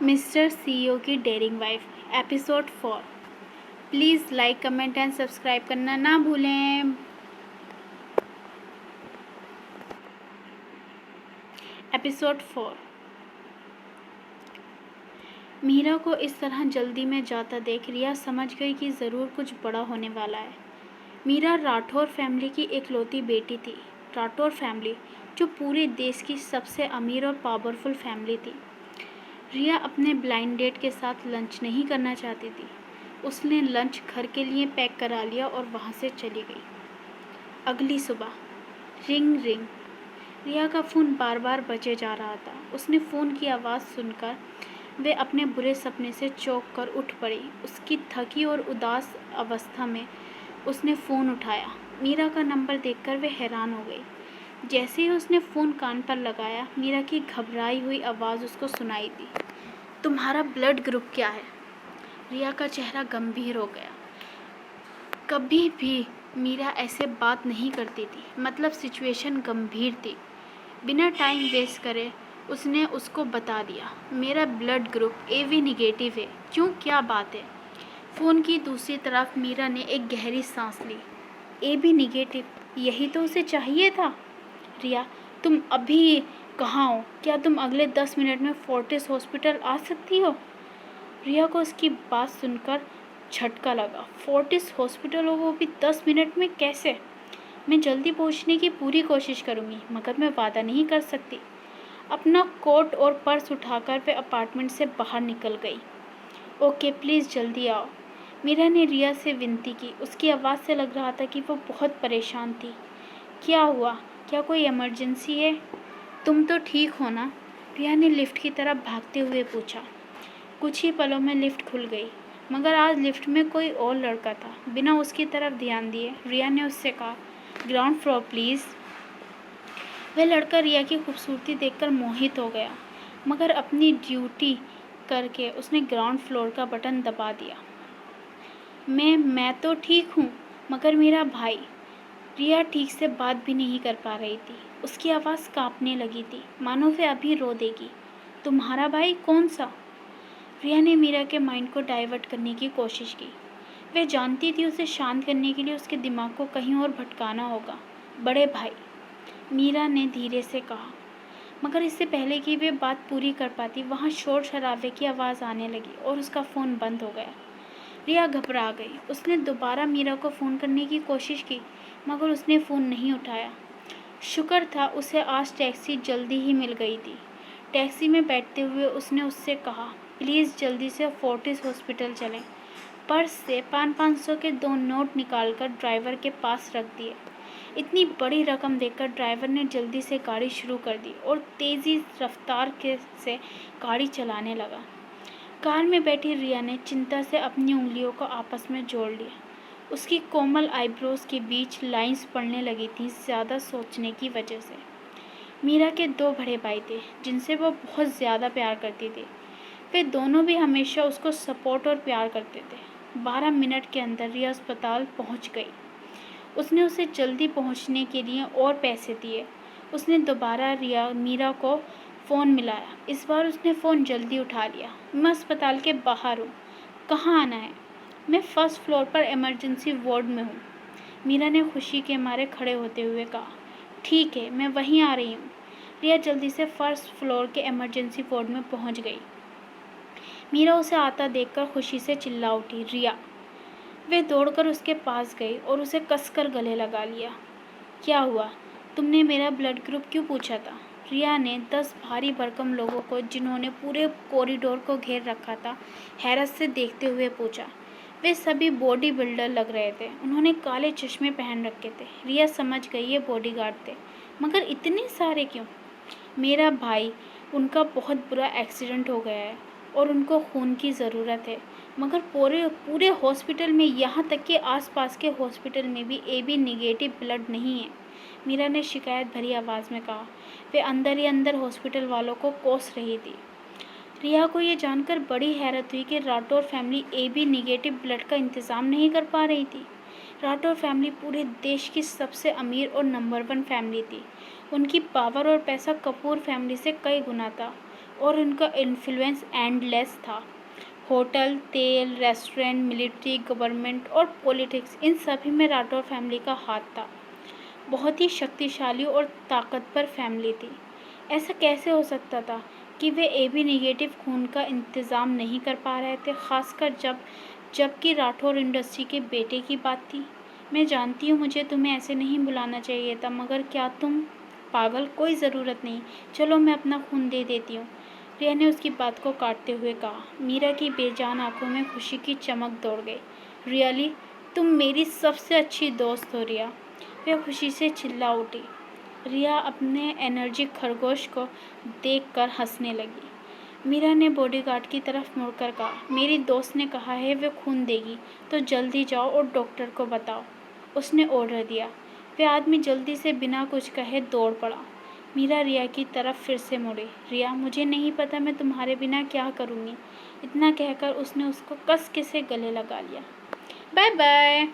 Mister CEO की daring wife episode 4। Please like comment and subscribe करना ना भूलें। एपिसोड 4। मीरा को इस तरह जल्दी में जाता देख रिया समझ गई कि ज़रूर कुछ बड़ा होने वाला है। मीरा राठौर फैमिली की इकलौती बेटी थी। राठौर फैमिली जो पूरे देश की सबसे अमीर और पावरफुल फैमिली थी। रिया अपने ब्लाइंड डेट के साथ लंच नहीं करना चाहती थी। उसने लंच घर के लिए पैक करा लिया और वहाँ से चली गई। अगली सुबह रिंग रिंग। रिया का फ़ोन बार बार बजे जा रहा था। उसने फ़ोन की आवाज़ सुनकर वे अपने बुरे सपने से चौंक कर उठ पड़ी। उसकी थकी और उदास अवस्था में उसने फ़ोन उठाया। मीरा का नंबर देखकर वे हैरान हो गई। जैसे ही उसने फ़ोन कान पर लगाया, मीरा की घबराई हुई आवाज़ उसको सुनाई दी। तुम्हारा ब्लड ग्रुप क्या है? रिया का चेहरा गंभीर हो गया। कभी भी मीरा ऐसे बात नहीं करती थी, मतलब सिचुएशन गंभीर थी। बिना टाइम वेस्ट करे उसने उसको बता दिया, मेरा ब्लड ग्रुप AB निगेटिव है। क्यों, क्या बात है? फ़ोन की दूसरी तरफ मीरा ने एक गहरी सांस ली। AB निगेटिव, यही तो उसे चाहिए था। रिया, तुम अभी कहाँ हो? क्या तुम अगले 10 मिनट में फोर्टिस हॉस्पिटल आ सकती हो? रिया को उसकी बात सुनकर झटका लगा। फोर्टिस हॉस्पिटल हो, वो भी 10 मिनट में? कैसे? मैं जल्दी पहुंचने की पूरी कोशिश करूंगी, मगर मैं वादा नहीं कर सकती। अपना कोट और पर्स उठाकर वे अपार्टमेंट से बाहर निकल गई। ओके, प्लीज़ जल्दी आओ, मीरा ने रिया से विनती की। उसकी आवाज़ से लग रहा था कि वो बहुत परेशान थी। क्या हुआ? क्या कोई इमरजेंसी है? तुम तो ठीक हो ना? रिया ने लिफ्ट की तरफ भागते हुए पूछा। कुछ ही पलों में लिफ्ट खुल गई, मगर आज लिफ्ट में कोई और लड़का था। बिना उसकी तरफ ध्यान दिए रिया ने उससे कहा, ग्राउंड फ्लोर प्लीज़। वह लड़का रिया की खूबसूरती देखकर मोहित हो गया, मगर अपनी ड्यूटी करके उसने ग्राउंड फ्लोर का बटन दबा दिया। मैं तो ठीक हूँ, मगर मेरा भाई। रिया ठीक से बात भी नहीं कर पा रही थी। उसकी आवाज़ कांपने लगी थी, मानो वह अभी रो देगी। तुम्हारा भाई? कौन सा? रिया ने मीरा के माइंड को डाइवर्ट करने की कोशिश की। वह जानती थी उसे शांत करने के लिए उसके दिमाग को कहीं और भटकाना होगा। बड़े भाई, मीरा ने धीरे से कहा। मगर इससे पहले कि वे बात पूरी कर पाती, वहाँ शोर शराबे की आवाज़ आने लगी और उसका फ़ोन बंद हो गया। रिया घबरा गई। उसने दोबारा मीरा को फ़ोन करने की कोशिश की, मगर उसने फ़ोन नहीं उठाया। शुक्र था उसे आज टैक्सी जल्दी ही मिल गई थी। टैक्सी में बैठते हुए उसने उससे कहा, प्लीज़ जल्दी से फोर्टिस हॉस्पिटल चलें। पर्स से 500 के 2 नोट निकालकर ड्राइवर के पास रख दिए। इतनी बड़ी रकम देखकर ड्राइवर ने जल्दी से गाड़ी शुरू कर दी और तेज़ी रफ्तार से गाड़ी चलाने लगा। कार में बैठी रिया ने चिंता से अपनी उंगलियों को आपस में जोड़ लिया। उसकी कोमल आईब्रोज के बीच लाइंस पड़ने लगी थीं, ज़्यादा सोचने की वजह से। मीरा के 2 बड़े भाई थे जिनसे वो बहुत ज़्यादा प्यार करती थी। वे दोनों भी हमेशा उसको सपोर्ट और प्यार करते थे। 12 मिनट के अंदर रिया अस्पताल पहुंच गई। उसने उसे जल्दी पहुंचने के लिए और पैसे दिए। उसने दोबारा मीरा को फ़ोन मिलाया। इस बार उसने फ़ोन जल्दी उठा लिया। मैं अस्पताल के बाहर हूँ, कहाँ आना है? मैं फर्स्ट फ्लोर पर इमरजेंसी वार्ड में हूँ, मीरा ने खुशी के मारे खड़े होते हुए कहा। ठीक है, मैं वहीं आ रही हूँ। रिया जल्दी से फर्स्ट फ्लोर के इमरजेंसी वार्ड में पहुँच गई। मीरा उसे आता देखकर खुशी से चिल्ला उठी, रिया। वे दौड़कर उसके पास गई और उसे कसकर गले लगा लिया। क्या हुआ? तुमने मेरा ब्लड ग्रुप क्यों पूछा था? रिया ने 10 भारी भरकम लोगों को, जिन्होंने पूरे कॉरिडोर को घेर रखा था, हैरत से देखते हुए पूछा। वे सभी बॉडी बिल्डर लग रहे थे। उन्होंने काले चश्मे पहन रखे थे। रिया समझ गई ये बॉडीगार्ड थे, मगर इतने सारे क्यों? मेरा भाई, उनका बहुत बुरा एक्सीडेंट हो गया है और उनको खून की ज़रूरत है, मगर पूरे पूरे हॉस्पिटल में, यहाँ तक कि आसपास के हॉस्पिटल में भी AB निगेटिव ब्लड नहीं है, मीरा ने शिकायत भरी आवाज़ में कहा। वे अंदर ही अंदर हॉस्पिटल वालों को कोस रही थी। रिया को ये जानकर बड़ी हैरत हुई कि Rathore family AB negative blood का इंतज़ाम नहीं कर पा रही थी। राठौर फैमिली पूरे देश की सबसे अमीर और नंबर 1 फैमिली थी। उनकी पावर और पैसा कपूर फैमिली से कई गुना था और उनका इन्फ्लुएंस एंडलेस था। होटल, तेल, रेस्टोरेंट, मिलिट्री, गवर्नमेंट और पॉलिटिक्स, इन सभी में राठौर फैमिली का हाथ था। बहुत ही शक्तिशाली और ताकतवर फैमिली थी। ऐसा कैसे हो सकता था कि वे AB नेगेटिव खून का इंतज़ाम नहीं कर पा रहे थे, ख़ासकर जबकि राठौर इंडस्ट्री के बेटे की बात थी। मैं जानती हूँ मुझे तुम्हें ऐसे नहीं बुलाना चाहिए था, मगर क्या तुम पागल? कोई ज़रूरत नहीं, चलो मैं अपना खून दे देती हूँ, रिया ने उसकी बात को काटते हुए कहा। मीरा की बेजान आंखों में खुशी की चमक दौड़ गई। रियली? तुम मेरी सबसे अच्छी दोस्त हो रिया, वह खुशी से चिल्ला उठी। रिया अपने एनर्जिक खरगोश को देखकर हंसने लगी। मीरा ने बॉडीगार्ड की तरफ मुड़कर कहा, मेरी दोस्त ने कहा है वे खून देगी, तो जल्दी जाओ और डॉक्टर को बताओ, उसने ऑर्डर दिया। वह आदमी जल्दी से बिना कुछ कहे दौड़ पड़ा। मीरा रिया की तरफ फिर से मुड़ी। रिया, मुझे नहीं पता मैं तुम्हारे बिना क्या करूँगी। इतना कहकर उसने उसको कस के से गले लगा लिया। Bye bye.